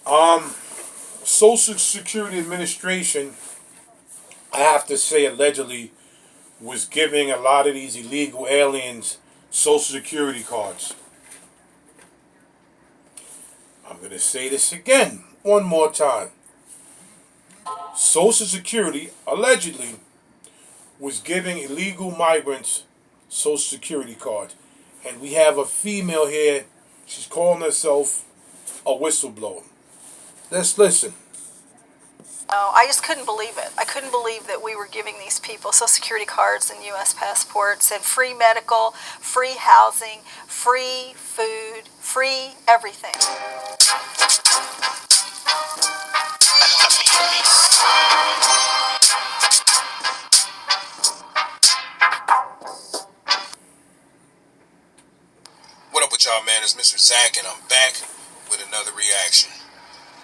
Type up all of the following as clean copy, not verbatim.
Um, Social Security Administration, I have to say, allegedly was giving a lot of these illegal aliens Social Security cards. I'm going to say this again, one more time. Social Security allegedly was giving illegal migrants Social Security cards. And we have a female here, she's calling herself a whistleblower. Let's listen. No, I just couldn't believe it. I couldn't believe that we were giving these people Social Security cards and U.S. passports and free medical, free housing, free food, free everything. What up with y'all, man? It's Mr. Zach, and I'm back with another reaction.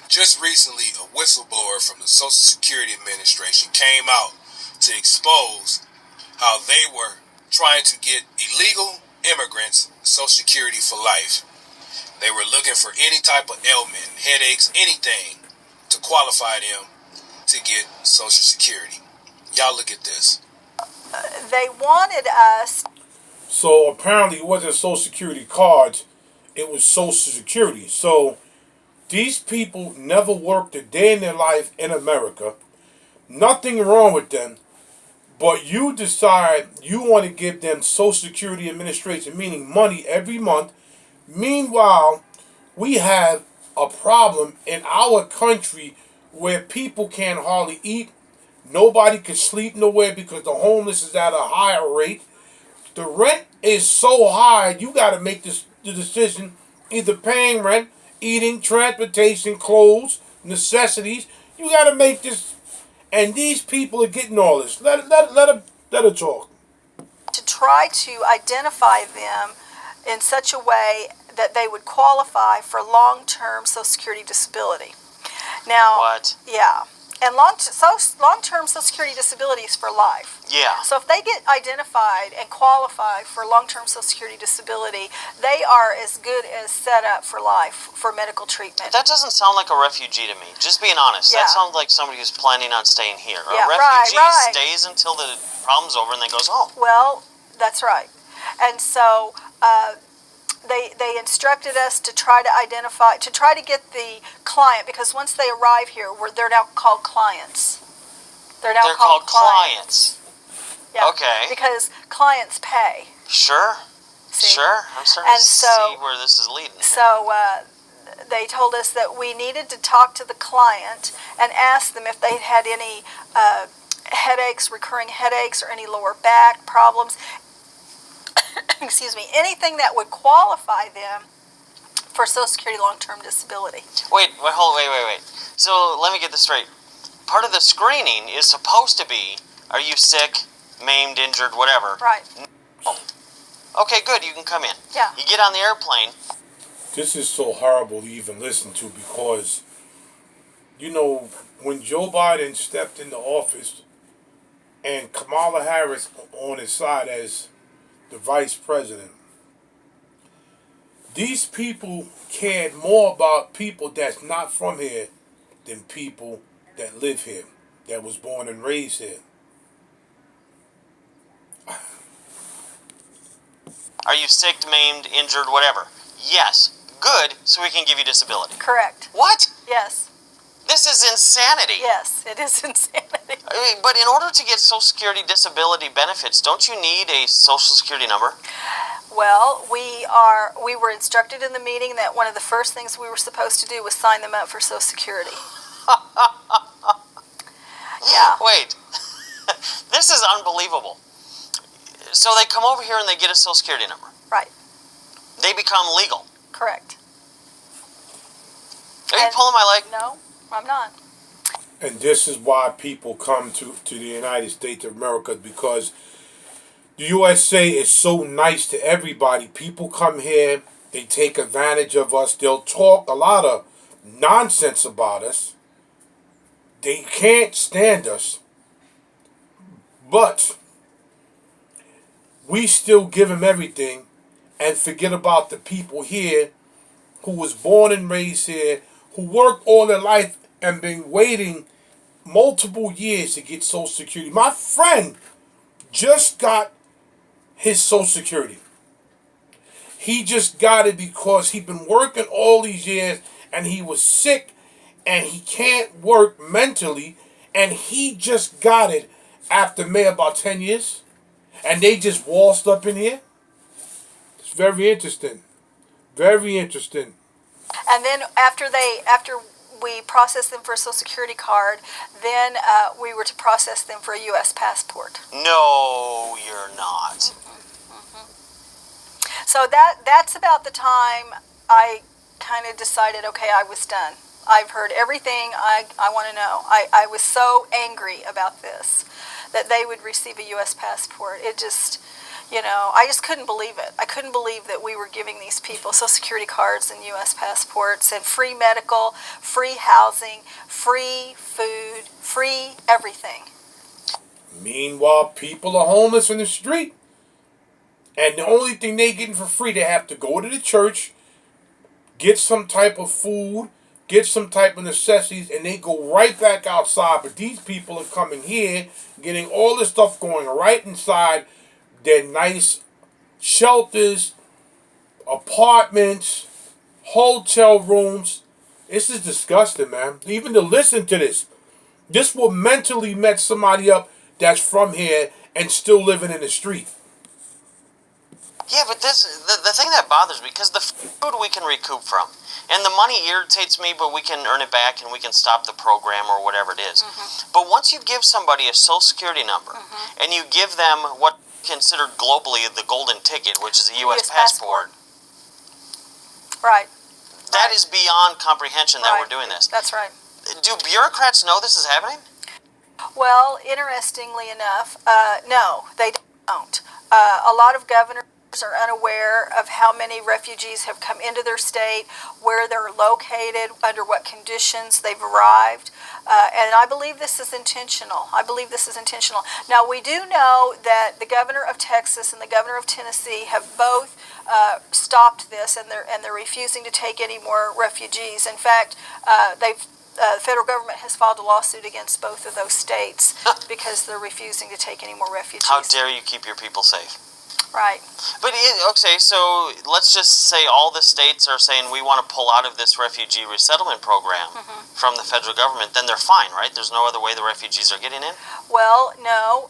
Just recently, a whistleblower from the Social Security Administration came out to expose how they were trying to get illegal immigrants Social Security for life. They were looking for any type of ailment, headaches, anything to qualify them to get Social Security. Y'all look at this. They wanted us. So apparently it wasn't Social Security cards, it was Social Security. So these people never worked a day in their life in America. Nothing wrong with them. But you decide you want to give them Social Security Administration, meaning money every month. Meanwhile, we have a problem in our country where people can't hardly eat. Nobody can sleep nowhere because the homeless is at a higher rate. The rent is so high, you got to make the decision, either paying rent, eating, transportation, clothes, necessities. You got to make this, and these people are getting all this. Let her talk. To try to identify them in such a way that they would qualify for long-term Social Security disability. Now, what? Yeah. And long-term Social Security disability is for life. Yeah. So if they get identified and qualify for long-term Social Security disability, they are as good as set up for life for medical treatment. That doesn't sound like a refugee to me. Just being honest. Yeah. That sounds like somebody who's planning on staying here. Yeah, a refugee right. stays until the problem's over and then goes home. Well, that's right. And so they instructed us to try to identify, to try to get the client, because once they arrive here, they're now called clients. They're called clients. Yeah. Okay. Because clients pay. Ssure. See? Sure. I'm starting to see where this is leading. So they told us that we needed to talk to the client and ask them if they'd had any headaches, recurring headaches, or any lower back problems. Excuse me, anything that would qualify them for Social Security long-term disability. Wait. So let me get this straight. Part of the screening is supposed to be, are you sick, maimed, injured, whatever? Right. No. Okay, good, you can come in. Yeah. You get on the airplane. This is so horrible to even listen to because, you know, when Joe Biden stepped into office and Kamala Harris on his side as the vice president, these people cared more about people that's not from here than people that live here, that was born and raised here. Are you sick, maimed, injured, whatever? Yes. Good, so we can give you disability. Correct. What? Yes. This is insanity. Yes, it is insanity. I mean, but in order to get Social Security disability benefits, don't you need a Social Security number? Well, we were instructed in the meeting that one of the first things we were supposed to do was sign them up for Social Security. Yeah. Wait. This is unbelievable. So they come over here and they get a Social Security number. Right. They become legal. Correct. Are you pulling my leg? No, I'm not. And this is why people come to the United States of America, because the USA is so nice to everybody. People come here, they take advantage of us. They'll talk a lot of nonsense about us. They can't stand us. But we still give them everything and forget about the people here who was born and raised here, who worked all their life and been waiting multiple years to get Social Security. My friend just got his Social Security. He just got it because he'd been working all these years and he was sick and he can't work mentally, and he just got it after May about 10 years. And they just waltzed up in here. It's very interesting. Very interesting. And then after we processed them for a Social Security card, then we were to process them for a U.S. passport. No, you're not. So that's about the time I kind of decided, okay, I was done. I've heard everything I want to know. I was so angry about this, that they would receive a U.S. passport. It just, I just couldn't believe it. I couldn't believe that we were giving these people Social Security cards and U.S. passports and free medical, free housing, free food, free everything. Meanwhile, people are homeless in the street. And the only thing they getting for free, they have to go to the church, get some type of food, get some type of necessities, and they go right back outside. But these people are coming here, getting all this stuff going right inside their nice shelters, apartments, hotel rooms. This is disgusting, man. Even to listen to this will mentally mess somebody up that's from here and still living in the street. Yeah, but the thing that bothers me, because the food we can recoup from, and the money irritates me, but we can earn it back and we can stop the program or whatever it is. Mm-hmm. But once you give somebody a Social Security number, mm-hmm. and you give them what considered globally the golden ticket, which is a U.S. passport. Right. That is beyond comprehension that we're doing this. That's right. Do bureaucrats know this is happening? Well, interestingly enough, no, they don't. A lot of governors are unaware of how many refugees have come into their state, where they're located, under what conditions they've arrived, and I believe this is intentional. Now, we do know that the governor of Texas and the governor of Tennessee have both stopped this, and they're refusing to take any more refugees. In fact, the federal government has filed a lawsuit against both of those states because they're refusing to take any more refugees. How dare you keep your people safe? Right. But, okay, so let's just say all the states are saying we want to pull out of this refugee resettlement program mm-hmm. from the federal government, then they're fine, right? There's no other way the refugees are getting in? Well, no.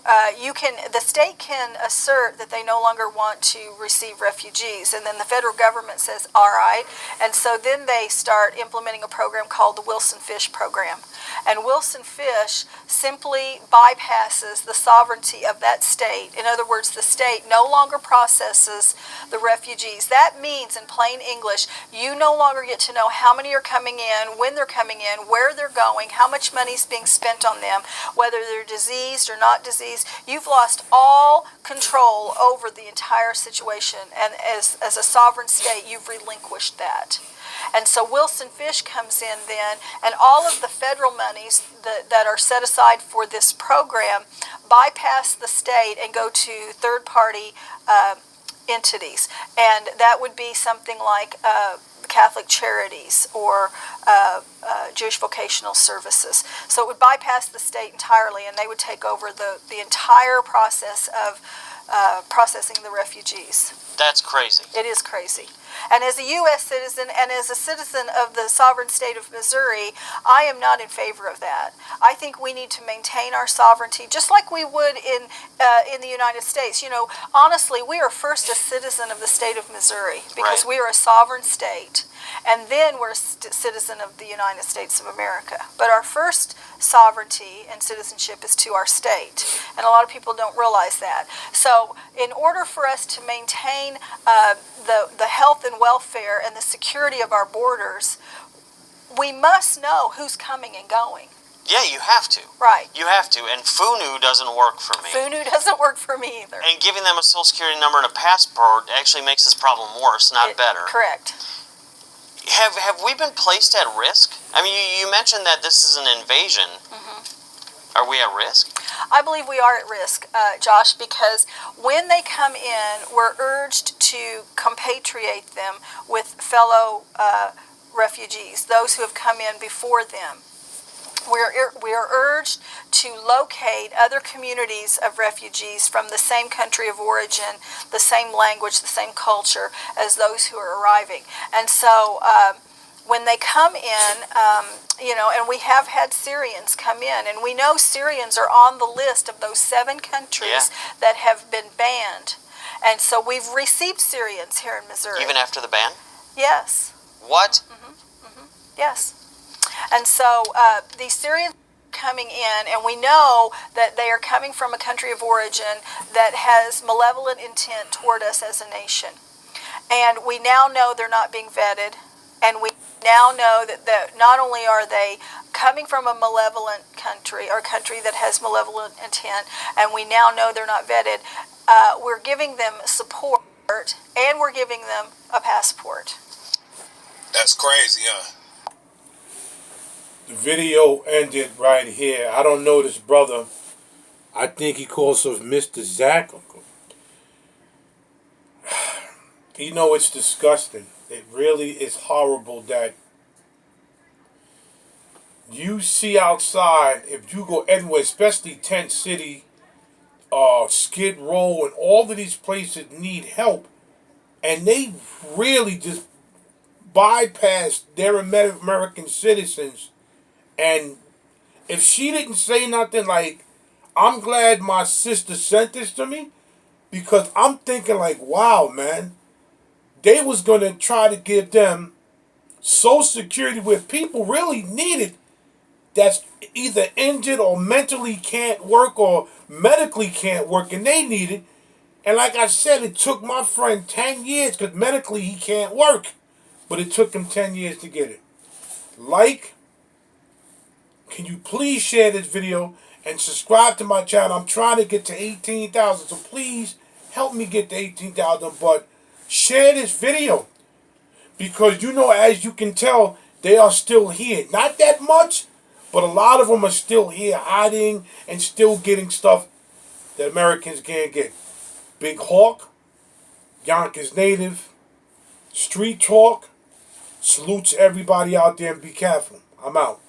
The state can assert that they no longer want to receive refugees, and then the federal government says, all right. And so then they start implementing a program called the Wilson Fish program. And Wilson Fish simply bypasses the sovereignty of that state. In other words, the state no longer processes the refugees. That means, in plain English, you no longer get to know how many are coming in, when they're coming in, where they're going, how much money is being spent on them, whether they're diseased or not diseased. You've lost all control over the entire situation, and as a sovereign state, you've relinquished that. And so Wilson Fish comes in then, and all of the federal monies that are set aside for this program bypass the state and go to third-party entities. And that would be something like Catholic Charities or Jewish Vocational Services. So it would bypass the state entirely, and they would take over the entire process of processing the refugees. That's crazy. It is crazy. And as a U.S. citizen and as a citizen of the sovereign state of Missouri, I am not in favor of that. I think we need to maintain our sovereignty just like we would in the United States. Honestly, we are first a citizen of the state of Missouri because we are a sovereign state. And then we're a citizen of the United States of America. But our first sovereignty and citizenship is to our state. And a lot of people don't realize that. So in order for us to maintain the health and welfare and the security of our borders, we must know who's coming and going. Yeah, you have to. Right. You have to. And FUNU doesn't work for me. FUNU doesn't work for me either. And giving them a Social Security number and a passport actually makes this problem worse, not better. Correct. Have we been placed at risk? I mean, you mentioned that this is an invasion. Mm-hmm. Are we at risk? I believe we are at risk, Josh, because when they come in, we're urged to compatriate them with fellow refugees, those who have come in before them. We are urged to locate other communities of refugees from the same country of origin, the same language, the same culture as those who are arriving. And so when they come in, and we have had Syrians come in, and we know Syrians are on the list of those 7 countries that have been banned. And so we've received Syrians here in Missouri. Even after the ban? Yes. What? Yes. And so these Syrians are coming in, and we know that they are coming from a country of origin that has malevolent intent toward us as a nation. And we now know they're not being vetted, and we now know that not only are they coming from a malevolent country, or a country that has malevolent intent, and we now know they're not vetted, we're giving them support, and we're giving them a passport. That's crazy, huh? The video ended right here. I don't know this brother. I think he calls himself Mr. Zach. It's disgusting. It really is horrible that you see outside, if you go anywhere, especially Tent City, Skid Row, and all of these places need help, and they really just bypass their American citizens. And if she didn't say nothing, like, I'm glad my sister sent this to me, because I'm thinking like, wow, man, they was going to try to give them Social Security where people really need it, that's either injured or mentally can't work or medically can't work, and they need it. And like I said, it took my friend 10 years, because medically he can't work, but it took him 10 years to get it. Can you please share this video and subscribe to my channel? I'm trying to get to 18,000, so please help me get to 18,000. But share this video, because as you can tell, they are still here. Not that much, but a lot of them are still here, hiding and still getting stuff that Americans can't get. Big Hawk, Yonkers native, Street Talk. Salute to everybody out there, and be careful. I'm out.